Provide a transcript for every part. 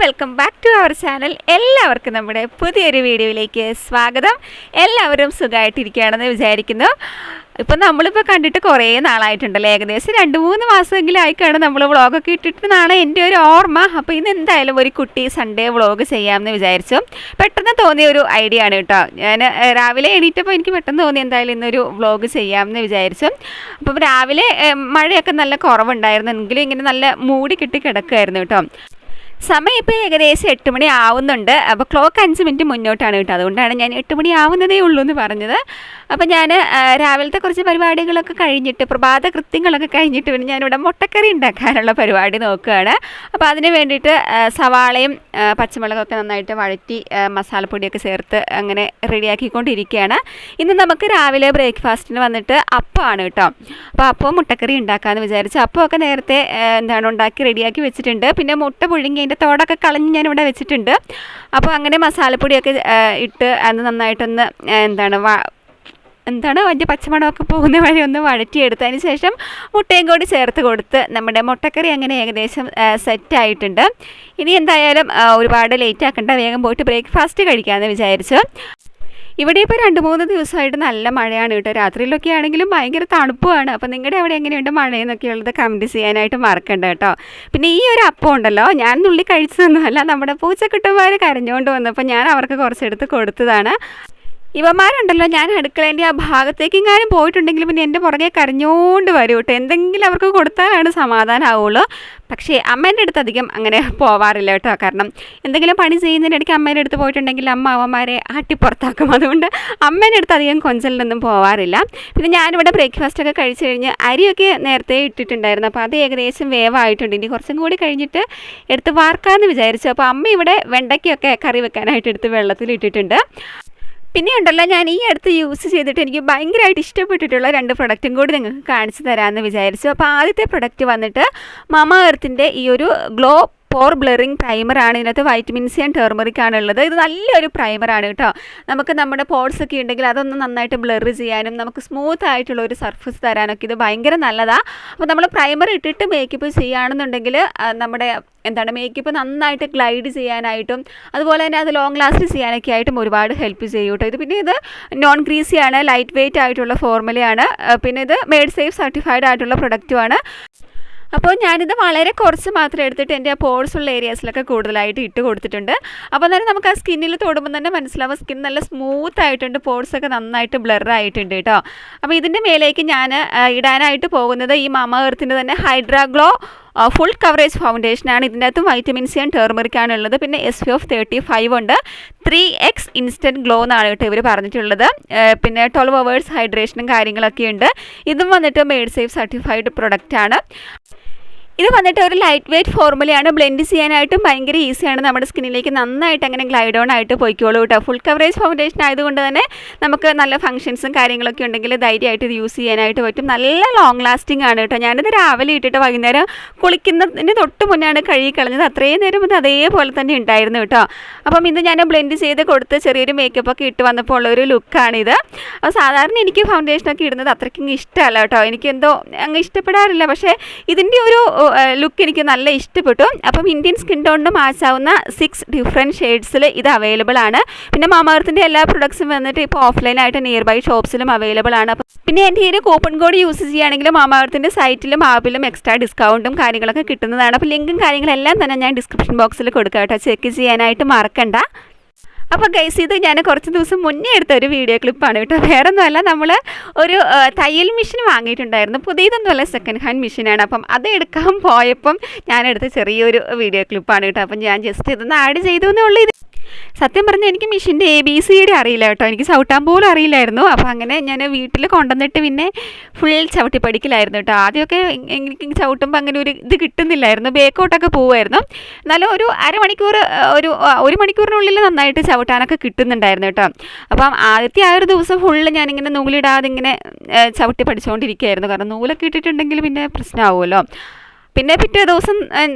Welcome back to our channel. എല്ലാവർക്കും നമ്മുടെ പുതിയൊരു വീഡിയോയിലേക്ക് സ്വാഗതം. എല്ലാവരും സുഖമായിട്ടിരിക്കുകയാണെന്ന് വിചാരിക്കുന്നു. ഇപ്പം നമ്മളിപ്പോൾ കണ്ടിട്ട് കുറേ നാളായിട്ടുണ്ടല്ലോ, ഏകദേശം 2-3 മാസമെങ്കിലും ആയിക്കാണ് നമ്മൾ വ്ളോഗൊക്കെ ഇട്ടിട്ടെന്നാണ് എൻ്റെ ഒരു ഓർമ്മ. അപ്പോൾ ഇന്ന് എന്തായാലും ഒരു കുട്ടി സൺഡേ വ്ളോഗ് ചെയ്യാമെന്ന് വിചാരിച്ചു. പെട്ടെന്ന് തോന്നിയ ഒരു ഐഡിയ ആണ് കേട്ടോ. ഞാൻ രാവിലെ എണീറ്റപ്പോൾ എനിക്ക് പെട്ടെന്ന് തോന്നി എന്തായാലും ഇന്നൊരു വ്ളോഗ് ചെയ്യാമെന്ന് വിചാരിച്ചു. അപ്പം രാവിലെ മഴയൊക്കെ നല്ല കുറവുണ്ടായിരുന്നു, എങ്കിലും ഇങ്ങനെ നല്ല മൂടി കെട്ടി കിടക്കുമായിരുന്നു കേട്ടോ. സമയം ഇപ്പോൾ ഏകദേശം 8 മണി ആവുന്നുണ്ട്. അപ്പോൾ ക്ലോക്ക് 5 മിനിറ്റ് മുന്നോട്ടാണ് കേട്ടോ, അതുകൊണ്ടാണ് ഞാൻ 8 മണി ആവുന്നതേ ഉള്ളൂ എന്ന് പറഞ്ഞത്. അപ്പോൾ ഞാൻ രാവിലത്തെ കുറച്ച് പരിപാടികളൊക്കെ കഴിഞ്ഞിട്ട്, പ്രഭാത കൃത്യങ്ങളൊക്കെ കഴിഞ്ഞിട്ട് പിന്നെ ഞാനിവിടെ മുട്ടക്കറി ഉണ്ടാക്കാനുള്ള പരിപാടി നോക്കുകയാണ്. അപ്പോൾ അതിന് വേണ്ടിയിട്ട് സവാളയും പച്ചമുളകൊക്കെ നന്നായിട്ട് വഴറ്റി മസാലപ്പൊടിയൊക്കെ ചേർത്ത് അങ്ങനെ റെഡിയാക്കിക്കൊണ്ടിരിക്കുകയാണ്. ഇന്ന് നമുക്ക് രാവിലെ ബ്രേക്ക്ഫാസ്റ്റിന് വന്നിട്ട് അപ്പമാണ് കേട്ടോ. അപ്പോൾ അപ്പം മുട്ടക്കറി ഉണ്ടാക്കാമെന്ന് വിചാരിച്ചു. അപ്പമൊക്കെ നേരത്തെ ഉണ്ടാക്കി റെഡിയാക്കി വെച്ചിട്ടുണ്ട്. പിന്നെ മുട്ട പുഴുങ്ങി തോടൊക്കെ കളഞ്ഞ് ഞാനിവിടെ വെച്ചിട്ടുണ്ട്. അപ്പോൾ അങ്ങനെ മസാലപ്പൊടിയൊക്കെ ഇട്ട് അത് നന്നായിട്ടൊന്ന് വലിയ പച്ചമണമൊക്കെ പോകുന്ന വഴി ഒന്ന് വഴറ്റിയെടുത്തതിന് ശേഷം മുട്ടയും കൂടി ചേർത്ത് കൊടുത്ത് നമ്മുടെ മുട്ടക്കറി അങ്ങനെ ഏകദേശം സെറ്റായിട്ടുണ്ട്. ഇനി എന്തായാലും ഒരുപാട് ലേറ്റ് ആക്കണ്ട, വേഗം പോയിട്ട് ബ്രേക്ക്ഫാസ്റ്റ് കഴിക്കാമെന്ന് വിചാരിച്ചു. ഇവിടെ ഇപ്പോൾ 2-3 ദിവസമായിട്ട് നല്ല മഴയാണ് കേട്ടോ. രാത്രിയിലൊക്കെ ആണെങ്കിലും ഭയങ്കര തണുപ്പുമാണ്. അപ്പോൾ നിങ്ങളുടെ അവിടെ എങ്ങനെയുണ്ട് മഴയെന്നൊക്കെയുള്ളത് കമൻറ്റ് ചെയ്യാനായിട്ട് മറക്കണ്ട കേട്ടോ. പിന്നെ ഈ ഒരു അപ്പം ഉണ്ടല്ലോ, ഞാൻ നുള്ളി കഴിച്ചതൊന്നുമല്ല, നമ്മുടെ പൂച്ചക്കുട്ടന്മാർ കരഞ്ഞുകൊണ്ട് വന്നപ്പോൾ ഞാൻ അവർക്ക് കുറച്ചെടുത്ത് കൊടുത്തതാണ്. ഇവന്മാരുണ്ടല്ലോ, ഞാൻ അടുക്കളേൻ്റെ ആ ഭാഗത്തേക്കെങ്ങാനും പോയിട്ടുണ്ടെങ്കിൽ പിന്നെ എൻ്റെ പുറകെ കരഞ്ഞുകൊണ്ട് വരും കേട്ടോ. എന്തെങ്കിലും അവർക്ക് കൊടുത്താലാണ് സമാധാനമാവുള്ളൂ. പക്ഷേ അമ്മേൻ്റെ അടുത്ത് അധികം അങ്ങനെ പോവാറില്ല കേട്ടോ. കാരണം എന്തെങ്കിലും പണി ചെയ്യുന്നതിനിടയ്ക്ക് അമ്മേൻ്റെ അടുത്ത് പോയിട്ടുണ്ടെങ്കിൽ അമ്മ അവന്മാരെ ആട്ടിപ്പുറത്താക്കും. അതുകൊണ്ട് അമ്മേൻ്റെ അടുത്ത് അധികം കൊഞ്ചലിനൊന്നും പോവാറില്ല. പിന്നെ ഞാനിവിടെ ബ്രേക്ക്ഫാസ്റ്റൊക്കെ കഴിച്ച് കഴിഞ്ഞ് അരിയൊക്കെ നേരത്തെ ഇട്ടിട്ടുണ്ടായിരുന്നു. അപ്പോൾ അത് ഏകദേശം വേവായിട്ടുണ്ട്. ഇനി കുറച്ചും കൂടി കഴിഞ്ഞിട്ട് എടുത്ത് വാർക്കാമെന്ന് വിചാരിച്ചു. അപ്പോൾ അമ്മ ഇവിടെ വെണ്ടയ്ക്കൊക്കെ കറി വെക്കാനായിട്ട് എടുത്ത് വെള്ളത്തിലിട്ടിട്ടുണ്ട്. പിന്നെ ഉണ്ടല്ലോ, ഞാൻ ഈ അടുത്ത് യൂസ് ചെയ്തിട്ട് എനിക്ക് ഭയങ്കരമായിട്ട് ഇഷ്ടപ്പെട്ടിട്ടുള്ള 2 പ്രൊഡക്റ്റും കൂടി നിങ്ങൾക്ക് കാണിച്ചു തരാമെന്ന് വിചാരിച്ചു. അപ്പോൾ ആദ്യത്തെ പ്രൊഡക്റ്റ് വന്നിട്ട് മാമാ എർത്തിൻ്റെ ഈ ഒരു ഗ്ലോ പോർ ബ്ലറിങ് പ്രൈമറാണ്. ഇതിനകത്ത് വൈറ്റമിൻ സി ആൻഡ് ടർമറിക് ആണുള്ളത്. ഇത് നല്ലൊരു പ്രൈമറാണ് കേട്ടോ. നമുക്ക് നമ്മുടെ പോർട്സ് ഒക്കെ ഉണ്ടെങ്കിൽ അതൊന്ന് നന്നായിട്ട് ബ്ലർ ചെയ്യാനും നമുക്ക് സ്മൂത്ത് ആയിട്ടുള്ള ഒരു സർഫസ് തരാനൊക്കെ ഇത് ഭയങ്കര നല്ലതാണ്. അപ്പോൾ നമ്മൾ പ്രൈമർ ഇട്ടിട്ട് മേക്കപ്പ് ചെയ്യുകയാണെന്നുണ്ടെങ്കിൽ നമ്മുടെ മേക്കപ്പ് നന്നായിട്ട് ഗ്ലൈഡ് ചെയ്യാനായിട്ടും അതുപോലെ തന്നെ അത് ലോങ് ലാസ്റ്റ് ചെയ്യാനൊക്കെ ആയിട്ടും ഒരുപാട് ഹെൽപ്പ് ചെയ്യും കേട്ടോ. പിന്നെ ഇത് നോൺ ഗ്രീസിയാണ്, ലൈറ്റ് വെയ്റ്റ് ആയിട്ടുള്ള ഫോർമുലയാണ്. പിന്നെ ഇത് മെയ്ഡ് സേഫ് സർട്ടിഫൈഡ് ആയിട്ടുള്ള പ്രൊഡക്റ്റുമാണ്. അപ്പോൾ ഞാനിത് വളരെ കുറച്ച് മാത്രം എടുത്തിട്ട് എൻ്റെ ആ പോർസ് ഉള്ള ഏരിയാസിലൊക്കെ കൂടുതലായിട്ട് ഇട്ട് കൊടുത്തിട്ടുണ്ട്. അപ്പോൾ തന്നെ നമുക്ക് ആ സ്കിന്നിൽ തൊടുമ്പോൾ തന്നെ മനസ്സിലാവും സ്കിൻ നല്ല സ്മൂത്ത് ആയിട്ടുണ്ട്, പോർസൊക്കെ നന്നായിട്ട് ബ്ലർ ആയിട്ടുണ്ട് കേട്ടോ. അപ്പോൾ ഇതിൻ്റെ മേലേക്ക് ഞാൻ ഇടാനായിട്ട് പോകുന്നത് ഈ മാമാ എർത്തിൻ്റെ തന്നെ ഹൈഡ്രാ ഗ്ലോ ഫുൾ കവറേജ് ഫൗണ്ടേഷനാണ്. ഇതിൻ്റെ അകത്ത് വൈറ്റമിൻ സി ആൻഡ് ടർമറിക് ആണുള്ളത്. പിന്നെ SPF 35 ഉണ്ട്. 3x ഇൻസ്റ്റൻറ്റ് ഗ്ലോ എന്നാണ് കേട്ടോ ഇവർ പറഞ്ഞിട്ടുള്ളത്. പിന്നെ 12 hours ഹൈഡ്രേഷനും കാര്യങ്ങളൊക്കെ ഉണ്ട്. ഇതും വന്നിട്ട് മെയ്ഡ് സേഫ് സർട്ടിഫൈഡ് പ്രൊഡക്റ്റാണ്. ഇത് വന്നിട്ട് ഒരു ലൈറ്റ് വെയ്റ്റ് ഫോർമുലയാണ്. ബ്ലെൻഡ് ചെയ്യാനായിട്ടും ഭയങ്കര ഈസിയാണ്. നമ്മുടെ സ്കിന്നിലേക്ക് നന്നായിട്ട് അങ്ങനെ ഗ്ലൈഡ് ഓൺ ആയിട്ട് പോയിക്കോളൂ കേട്ടോ. ഫുൾ കവറേജ് ഫൗണ്ടേഷൻ ആയതുകൊണ്ട് തന്നെ നമുക്ക് നല്ല ഫംഗ്ഷൻസും കാര്യങ്ങളൊക്കെ ഉണ്ടെങ്കിൽ ധൈര്യമായിട്ട് ഇത് യൂസ് ചെയ്യാനായിട്ട് പറ്റും. നല്ല ലോങ് ലാസ്റ്റിംഗ് ആണ് കേട്ടോ. ഞാനിത് രാവിലെ ഇട്ടിട്ട് വൈകുന്നേരം കുളിക്കുന്നതിന് തൊട്ട് മുന്നാണ് കഴുകി കളഞ്ഞത്. അത്രയും നേരം ഇത് അതേപോലെ തന്നെ ഉണ്ടായിരുന്നു കേട്ടോ. അപ്പം ഇത് ഞാൻ ബ്ലെൻഡ് ചെയ്ത് കൊടുത്ത് ചെറിയൊരു മേക്കപ്പൊക്കെ ഇട്ട് വന്നപ്പോൾ ഉള്ളൊരു ലുക്കാണിത്. അപ്പോൾ സാധാരണ എനിക്ക് ഫൗണ്ടേഷനൊക്കെ ഇടുന്നത് അത്രയ്ക്കും ഇഷ്ടമല്ല കേട്ടോ. എനിക്കെന്തോ അങ്ങ് ഇഷ്ടപ്പെടാറില്ല. പക്ഷേ ഇതിൻ്റെ ഒരു ലുക്ക് എനിക്ക് നല്ല ഇഷ്ടപ്പെട്ടു. അപ്പം ഇന്ത്യൻ സ്കിൻ ടോണിന് മാച്ചാവുന്ന 6 ഡിഫറെൻറ്റ് ഷെയ്ഡ്സിൽ ഇത് അവൈലബിൾ ആണ്. പിന്നെ മാമാ എർത്തിൻ്റെ എല്ലാ പ്രൊഡക്ട്സും വന്നിട്ട് ഇപ്പോൾ ഓഫ്ലൈനായിട്ട് നിയർ ബൈ ഷോപ്സിലും അവൈലബിൾ ആണ്. പിന്നെ എൻ്റെ ഒരു കൂപ്പൺ കോഡ് യൂസ് ചെയ്യുകയാണെങ്കിൽ മാമാ എർത്തിൻ്റെ സൈറ്റിലും ആപ്പിലും എക്സ്ട്രാ ഡിസ്കൗണ്ടും കാര്യങ്ങളൊക്കെ കിട്ടുന്നതാണ്. അപ്പോൾ ലിങ്കും കാര്യങ്ങളെല്ലാം തന്നെ ഞാൻ ഡിസ്ക്രിപ്ഷൻ ബോക്സിൽ കൊടുക്കാം കേട്ടോ. ചെക്ക് ചെയ്യാനായിട്ട് മറക്കണ്ട. അപ്പോൾ ഗൈസ്, ഇത് ഞാൻ കുറച്ച് ദിവസം മുന്നേ എടുത്ത ഒരു വീഡിയോ ക്ലിപ്പാണ് കേട്ടോ. വേറെ ഒന്നുമല്ല, നമ്മൾ ഒരു തയ്യൽ മെഷീൻ വാങ്ങിയിട്ടുണ്ടായിരുന്നു. പുതിയതൊന്നുമല്ല, സെക്കൻഡ് ഹാൻഡ് മെഷീനാണ്. അപ്പം അത് എടുക്കാൻ പോയപ്പം ഞാനെടുത്ത ചെറിയൊരു വീഡിയോ ക്ലിപ്പാണ് കേട്ടോ. അപ്പം ഞാൻ ജസ്റ്റ് ഇതൊന്ന് ആഡ് ചെയ്തു എന്നേ ഉള്ളൂ. സത്യം പറഞ്ഞാൽ എനിക്ക് മെഷീൻ്റെ ABCD അറിയില്ല കേട്ടോ. എനിക്ക് ചവിട്ടാൻ പോലും അറിയില്ലായിരുന്നു. അപ്പോൾ അങ്ങനെ ഞാൻ വീട്ടിൽ കൊണ്ടുവന്നിട്ട് പിന്നെ ഫുൾ ചവിട്ടി പഠിക്കലായിരുന്നു കേട്ടോ. ആദ്യമൊക്കെ എനിക്ക് ചവിട്ടുമ്പോൾ അങ്ങനെ ഒരു ഇത് കിട്ടുന്നില്ലായിരുന്നു, ബേക്കോട്ടൊക്കെ പോവുമായിരുന്നു. എന്നാലും ഒരു അരമണിക്കൂർ ഒരു മണിക്കൂറിനുള്ളിൽ നന്നായിട്ട് ചവിട്ടാനൊക്കെ കിട്ടുന്നുണ്ടായിരുന്നു കേട്ടോ. അപ്പം ആദ്യത്തെ ആ ഒരു ദിവസം ഫുള്ള് ഞാനിങ്ങനെ നൂലിടാതെ ഇങ്ങനെ ചവിട്ടി പഠിച്ചുകൊണ്ടിരിക്കുകയായിരുന്നു. കാരണം നൂലൊക്കെ ഇട്ടിട്ടുണ്ടെങ്കിൽ പിന്നെ പ്രശ്നമാവുമല്ലോ. പിന്നെ പിറ്റേ ദിവസം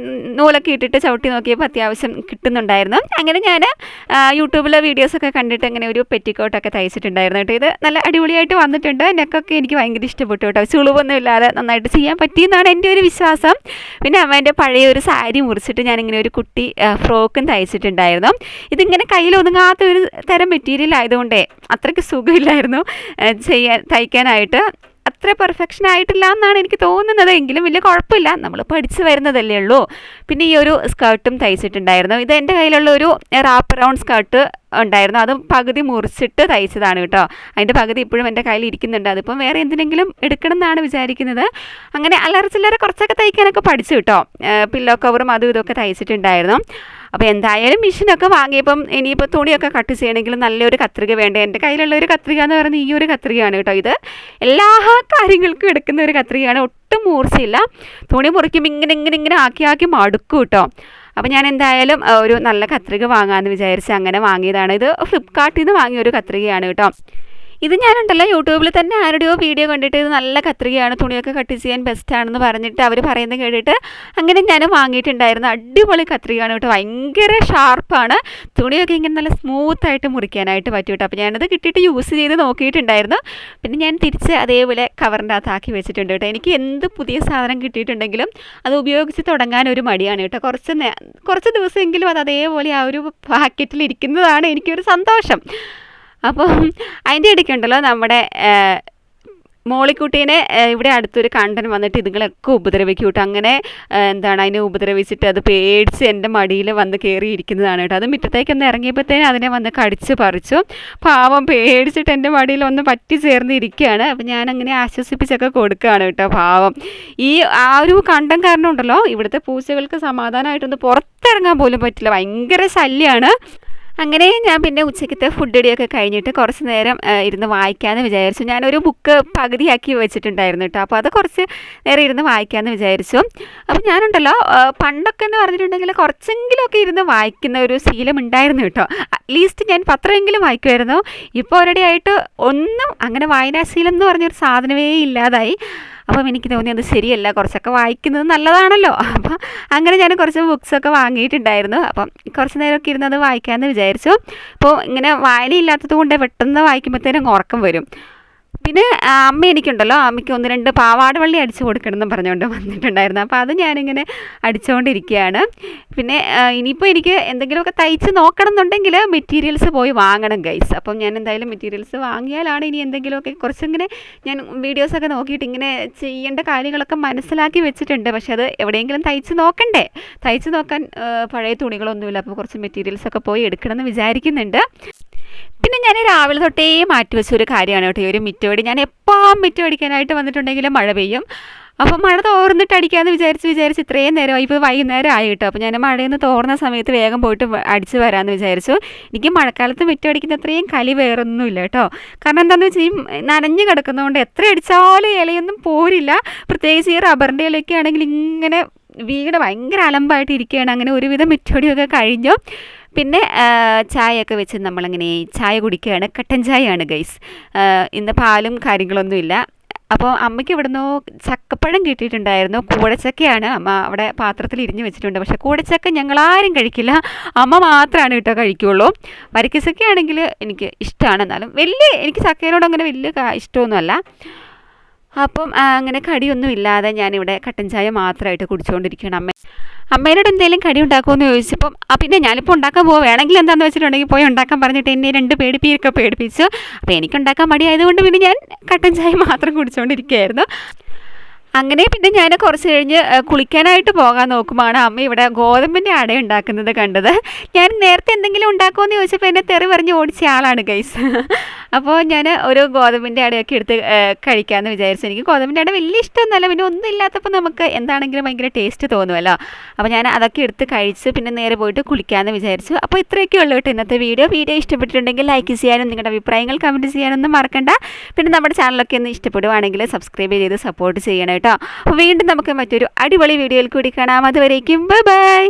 നൂലൊക്കെ ഇട്ടിട്ട് ചവിട്ടി നോക്കിയപ്പോൾ അത്യാവശ്യം കിട്ടുന്നുണ്ടായിരുന്നു. അങ്ങനെ ഞാൻ യൂട്യൂബിലെ വീഡിയോസൊക്കെ കണ്ടിട്ട് അങ്ങനെ ഒരു പെറ്റിക്കോട്ടൊക്കെ തയ്ച്ചിട്ടുണ്ടായിരുന്നു കേട്ടോ. ഇത് നല്ല അടിപൊളിയായിട്ട് വന്നിട്ടുണ്ട്. നെക്കൊക്കെ എനിക്ക് ഭയങ്കര ഇഷ്ടപ്പെട്ടു കേട്ടോ. ചുളിവൊന്നും ഇല്ലാതെ നന്നായിട്ട് ചെയ്യാൻ പറ്റിയെന്നാണ് എൻ്റെ ഒരു വിശ്വാസം. പിന്നെ അമ്മേൻ്റെ പഴയ ഒരു സാരി മുറിച്ചിട്ട് ഞാനിങ്ങനെ ഒരു കുട്ടി ഫ്രോക്കും തയ്ച്ചിട്ടുണ്ടായിരുന്നു. ഇതിങ്ങനെ കയ്യിലൊതുങ്ങാത്ത ഒരു തരം മെറ്റീരിയൽ ആയതുകൊണ്ടേ അത്രയ്ക്ക് സുഖമില്ലായിരുന്നു തയ്ക്കാനായിട്ട്. അത്ര പെർഫെക്ഷൻ ആയിട്ടില്ല എന്നാണ് എനിക്ക് തോന്നുന്നത്. എങ്കിലും വലിയ കുഴപ്പമില്ല, നമ്മൾ പഠിച്ചു വരുന്നതല്ലേ ഉള്ളൂ. പിന്നെ ഈ ഒരു സ്കേർട്ടും തയ്ച്ചിട്ടുണ്ടായിരുന്നു. ഇത് എൻ്റെ കയ്യിലുള്ള ഒരു റാപ്പ് റൗണ്ട് സ്കേർട്ട് ഉണ്ടായിരുന്നു. അത് പകുതി മുറിച്ചിട്ട് തയ്ച്ചതാണ് കേട്ടോ. അതിൻ്റെ പകുതി ഇപ്പോഴും എൻ്റെ കയ്യിൽ ഇരിക്കുന്നുണ്ട്. അതിപ്പം വേറെ എന്തിനെങ്കിലും എടുക്കണം എന്നാണ് വിചാരിക്കുന്നത്. അങ്ങനെ അല്ലറ ചില്ലറ കുറച്ചൊക്കെ തയ്ക്കാനൊക്കെ പഠിച്ചു കേട്ടോ. പില്ലോ കവറും അതും ഇതൊക്കെ തയ്ച്ചിട്ടുണ്ടായിരുന്നു. അപ്പോൾ എന്തായാലും മെഷീനൊക്കെ വാങ്ങിയപ്പം ഇനിയിപ്പോൾ തുണിയൊക്കെ കട്ട് ചെയ്യണമെങ്കിൽ നല്ലൊരു കത്രിക വേണ്ടേ. എൻ്റെ കയ്യിലുള്ള ഒരു കത്രിക എന്ന് പറയുന്നത് ഈ ഒരു കത്രികയാണ് കേട്ടോ. ഇത് എല്ലാ കാര്യങ്ങൾക്കും എടുക്കുന്ന ഒരു കത്രികയാണ്. ഒട്ടും മൂർച്ചയില്ല. തുണി മുറിക്കുമ്പോൾ ഇങ്ങനെ ആക്കി മടുക്കും കേട്ടോ. അപ്പോൾ ഞാൻ എന്തായാലും ഒരു നല്ല കത്രിക വാങ്ങാമെന്ന് വിചാരിച്ച് അങ്ങനെ വാങ്ങിയതാണ്. ഇത് ഫ്ലിപ്കാർട്ടിൽ നിന്ന് വാങ്ങിയ ഒരു കത്രികയാണ് കേട്ടോ. ഇത് ഞാനുണ്ടല്ലോ യൂട്യൂബിൽ തന്നെ ആരുടെയോ വീഡിയോ കണ്ടിട്ട് ഇത് നല്ല കത്രികയാണ്, തുണിയൊക്കെ കട്ട് ചെയ്യാൻ ബെസ്റ്റാണെന്ന് പറഞ്ഞിട്ട് അവർ പറയുന്നത് കേട്ടിട്ട് അങ്ങനെ ഞാൻ വാങ്ങിയിട്ടുണ്ടായിരുന്നു. അടിപൊളി കത്രികയാണ് കേട്ടോ. ഭയങ്കര ഷാർപ്പാണ്. തുണിയൊക്കെ ഇങ്ങനെ നല്ല സ്മൂത്തായിട്ട് മുറിക്കാനായിട്ട് പറ്റും കേട്ടോ. അപ്പോൾ ഞാനത് കിട്ടിയിട്ട് യൂസ് ചെയ്ത് നോക്കിയിട്ടുണ്ടായിരുന്നു. പിന്നെ ഞാൻ തിരിച്ച് അതേപോലെ കവറിൻ്റെ അകത്താക്കി വെച്ചിട്ടുണ്ട് കേട്ടോ. എനിക്ക് എന്ത് പുതിയ സാധനം കിട്ടിയിട്ടുണ്ടെങ്കിലും അത് ഉപയോഗിച്ച് തുടങ്ങാൻ ഒരു മടിയാണ് കേട്ടോ. കുറച്ച് ദിവസമെങ്കിലും അത് അതേപോലെ ആ ഒരു പാക്കറ്റിൽ ഇരിക്കുന്നതാണ് എനിക്കൊരു സന്തോഷം. അപ്പം അതിൻ്റെ ഇടയ്ക്കുണ്ടല്ലോ നമ്മുടെ മോളിക്കുട്ടീനെ ഇവിടെ അടുത്തൊരു കണ്ടൻ വന്നിട്ട് ഇതുങ്ങളൊക്കെ ഉപദ്രവിക്കും കേട്ടോ. അങ്ങനെ അതിനെ ഉപദ്രവിച്ചിട്ട് അത് പേടിച്ച് എൻ്റെ മടിയിൽ വന്ന് കയറിയിരിക്കുന്നതാണ് കേട്ടോ. അത് മുറ്റത്തേക്കൊന്ന് ഇറങ്ങിയപ്പോഴത്തേനും അതിനെ വന്ന് കടിച്ച് പറിച്ചു. പാവം പേടിച്ചിട്ട് എൻ്റെ മടിയിൽ ഒന്ന് പറ്റി ചേർന്നിരിക്കുകയാണ്. അപ്പം ഞാനങ്ങനെ ആശ്വസിപ്പിച്ചൊക്കെ കൊടുക്കുകയാണ് കേട്ടോ. പാവം ഈ ആ ഒരു കണ്ടൻ കാരണം ഉണ്ടല്ലോ ഇവിടുത്തെ പൂച്ചകൾക്ക് സമാധാനമായിട്ടൊന്ന് പുറത്തിറങ്ങാൻ പോലും പറ്റില്ല. ഭയങ്കര ശല്യമാണ്. അങ്ങനെ ഞാൻ പിന്നെ ഉച്ചയ്ക്കത്തെ ഫുഡ് അടിയൊക്കെ കഴിഞ്ഞിട്ട് കുറച്ച് നേരം ഇരുന്ന് വായിക്കാമെന്ന് വിചാരിച്ചു. ഞാനൊരു ബുക്ക് പകുതിയാക്കി വെച്ചിട്ടുണ്ടായിരുന്നു കേട്ടോ. അപ്പോൾ അത് കുറച്ച് നേരം ഇരുന്ന് വായിക്കാമെന്ന് വിചാരിച്ചു. അപ്പോൾ ഞാനുണ്ടല്ലോ പണ്ടൊക്കെ എന്ന് പറഞ്ഞിട്ടുണ്ടെങ്കിൽ കുറച്ചെങ്കിലുമൊക്കെ ഇരുന്ന് വായിക്കുന്ന ഒരു ശീലം ഉണ്ടായിരുന്നു കേട്ടോ. അറ്റ്ലീസ്റ്റ് ഞാൻ പത്രമെങ്കിലും വായിക്കുമായിരുന്നു. ഇപ്പോൾ ഒരടി ആയിട്ട് ഒന്നും അങ്ങനെ വായനാശീലം എന്ന് പറഞ്ഞൊരു സാധനമേ ഇല്ലാതായി. അപ്പം എനിക്ക് തോന്നി അത് ശരിയല്ല, കുറച്ചൊക്കെ വായിക്കുന്നത് നല്ലതാണല്ലോ. അപ്പം അങ്ങനെ ഞാൻ കുറച്ച് ബുക്സൊക്കെ വാങ്ങിയിട്ടുണ്ടായിരുന്നു. അപ്പം കുറച്ച് നേരമൊക്കെ ഇരുന്ന് അത് വായിക്കാമെന്ന് വിചാരിച്ചു. അപ്പോൾ ഇങ്ങനെ വായനയില്ലാത്തത് കൊണ്ട് പെട്ടെന്ന് വായിക്കുമ്പോഴത്തേനും ഉറക്കം വരും. പിന്നെ അമ്മ എനിക്കുണ്ടല്ലോ, അമ്മയ്ക്ക് 1-2 പാവാട വള്ളി അടിച്ചു കൊടുക്കണമെന്ന് പറഞ്ഞുകൊണ്ട് വന്നിട്ടുണ്ടായിരുന്നു. അപ്പോൾ അത് ഞാനിങ്ങനെ അടിച്ചുകൊണ്ടിരിക്കുകയാണ്. പിന്നെ ഇനിയിപ്പോൾ എനിക്ക് എന്തെങ്കിലുമൊക്കെ തയ്ച്ച് നോക്കണം എന്നുണ്ടെങ്കിൽ മെറ്റീരിയൽസ് പോയി വാങ്ങണം ഗൈസ്. അപ്പം ഞാൻ എന്തായാലും മെറ്റീരിയൽസ് വാങ്ങിയാലാണ് ഇനി എന്തെങ്കിലുമൊക്കെ കുറച്ചിങ്ങനെ ഞാൻ വീഡിയോസൊക്കെ നോക്കിയിട്ട് ഇങ്ങനെ ചെയ്യേണ്ട കാര്യങ്ങളൊക്കെ മനസ്സിലാക്കി വെച്ചിട്ടുണ്ട്. പക്ഷെ അത് എവിടെയെങ്കിലും തയ്ച്ച് നോക്കണ്ടേ. തയ്ച്ച് നോക്കാൻ പഴയ തുണികളൊന്നുമില്ല. അപ്പോൾ കുറച്ച് മെറ്റീരിയൽസൊക്കെ പോയി എടുക്കണമെന്ന് വിചാരിക്കുന്നുണ്ട്. പിന്നെ ഞാൻ രാവിലെ തൊട്ടേ മാറ്റി വെച്ചൊരു കാര്യമാണ് കേട്ടോ ഈ ഒരു മിറ്റവടി. ഞാൻ എപ്പോൾ മിറ്റമടിക്കാനായിട്ട് വന്നിട്ടുണ്ടെങ്കിലും മഴ പെയ്യും. അപ്പോൾ മഴ തോർന്നിട്ട് അടിക്കാമെന്ന് വിചാരിച്ച് ഇത്രയും നേരമായി. ഇപ്പോൾ വൈകുന്നേരം ആയി കേട്ടോ. അപ്പോൾ ഞാൻ മഴയൊന്ന് തോർന്ന സമയത്ത് വേഗം പോയിട്ട് അടിച്ച് വരാമെന്ന് വിചാരിച്ചു. എനിക്ക് മഴക്കാലത്ത് മിറ്റമടിക്കുന്ന അത്രയും കലി വേറൊന്നുമില്ല കേട്ടോ. കാരണം എന്താണെന്ന് വെച്ചാൽ നനഞ്ഞ് കിടക്കുന്നതുകൊണ്ട് എത്ര അടിച്ചാലും ഇലയൊന്നും പോരില്ല. പ്രത്യേകിച്ച് ഈ റബ്ബറിൻ്റെ ഇലയൊക്കെ ആണെങ്കിൽ ഇങ്ങനെ വീട് ഭയങ്കര അലമ്പായിട്ട് ഇരിക്കുകയാണ്. അങ്ങനെ ഒരുവിധം മിറ്റമടിയൊക്കെ കഴിഞ്ഞു. പിന്നെ ചായയൊക്കെ വെച്ച് നമ്മളങ്ങനെ ചായ കുടിക്കുകയാണ്. കട്ടൻ ചായയാണ് ഗൈസ്. ഇന്ന് പാലും കാര്യങ്ങളൊന്നുമില്ല. അപ്പോൾ അമ്മയ്ക്ക് ഇവിടുന്ന് ചക്കപ്പഴം കിട്ടിയിട്ടുണ്ടായിരുന്നു. കൂടച്ചക്കയാണ് അമ്മ അവിടെ പാത്രത്തിൽ ഇരിഞ്ഞ് വെച്ചിട്ടുണ്ട്. പക്ഷേ കൂടച്ചക്ക ഞങ്ങളാരും കഴിക്കില്ല, അമ്മ മാത്രമാണ് കേട്ടോ കഴിക്കുകയുള്ളൂ. വരിക്കച്ചക്കയാണെങ്കിൽ എനിക്ക് ഇഷ്ടമാണ്. എന്നാലും എനിക്ക് ചക്കയോട് അങ്ങനെ വലിയ ഇഷ്ടമൊന്നുമല്ല. അപ്പം അങ്ങനെ കടിയൊന്നും ഇല്ലാതെ ഞാനിവിടെ കട്ടൻ ചായ മാത്രമായിട്ട് കുടിച്ചുകൊണ്ടിരിക്കുകയാണ്. അമ്മേനോട് എന്തെങ്കിലും കടി ഉണ്ടാക്കുമെന്ന് ചോദിച്ചപ്പം പിന്നെ ഞാനിപ്പോൾ ഉണ്ടാക്കാൻ പോവുക, വേണമെങ്കിൽ എന്താണെന്ന് വെച്ചിട്ടുണ്ടെങ്കിൽ പോയി ഉണ്ടാക്കാൻ പറഞ്ഞിട്ട് എന്നെ 2 പേടിപ്പിച്ചു. അപ്പോൾ എനിക്കുണ്ടാക്കാൻ മടിയായതുകൊണ്ട് പിന്നെ ഞാൻ കട്ടൻ ചായ മാത്രം കുടിച്ചുകൊണ്ടിരിക്കുകയായിരുന്നു. അങ്ങനെ പിന്നെ ഞാൻ കുറച്ച് കഴിഞ്ഞ് കുളിക്കാനായിട്ട് പോകാൻ നോക്കുമ്പോഴാണ് അമ്മ ഇവിടെ ഗോതമ്പിൻ്റെ അട ഉണ്ടാക്കുന്നത് കണ്ടത്. ഞാൻ നേരത്തെ എന്തെങ്കിലും ഉണ്ടാക്കുമെന്ന് ചോദിച്ചപ്പോൾ എന്നെ തെറി പറഞ്ഞ് ഓടിച്ച ആളാണ് ഗൈസ്. അപ്പോൾ ഞാൻ ഒരു ഗോതമ്പിൻ്റെ അടയൊക്കെ എടുത്ത് കഴിക്കാമെന്ന് വിചാരിച്ചു. എനിക്ക് ഗോതമ്പിൻ്റെ അട വലിയ ഇഷ്ടമൊന്നുമല്ല. പിന്നെ ഒന്നും ഇല്ലാത്തപ്പോൾ നമുക്ക് എന്താണെങ്കിലും ഭയങ്കര ടേസ്റ്റ് തോന്നുമല്ലോ. അപ്പോൾ ഞാൻ അതൊക്കെ എടുത്ത് കഴിച്ച് പിന്നെ നേരെ പോയിട്ട് കുളിക്കാമെന്ന് വിചാരിച്ചു. അപ്പോൾ ഇത്രയൊക്കെ ഉള്ളൂ കേട്ടോ ഇന്നത്തെ വീഡിയോ ഇഷ്ടപ്പെട്ടിട്ടുണ്ടെങ്കിൽ ലൈക്ക് ചെയ്യാനും നിങ്ങളുടെ അഭിപ്രായങ്ങൾ കമൻറ്റ് ചെയ്യാനൊന്നും മറക്കണ്ട. പിന്നെ നമ്മുടെ ചാനലൊക്കെ ഒന്ന് ഇഷ്ടപ്പെടുവാണെങ്കിൽ സബ്സ്ക്രൈബ് ചെയ്ത് സപ്പോർട്ട് ചെയ്യണം കേട്ടോ. അപ്പോൾ വീണ്ടും നമുക്ക് മറ്റൊരു അടിപൊളി വീഡിയോയിൽ കൂടി കാണാം. അതുവരേക്കും ബൈ.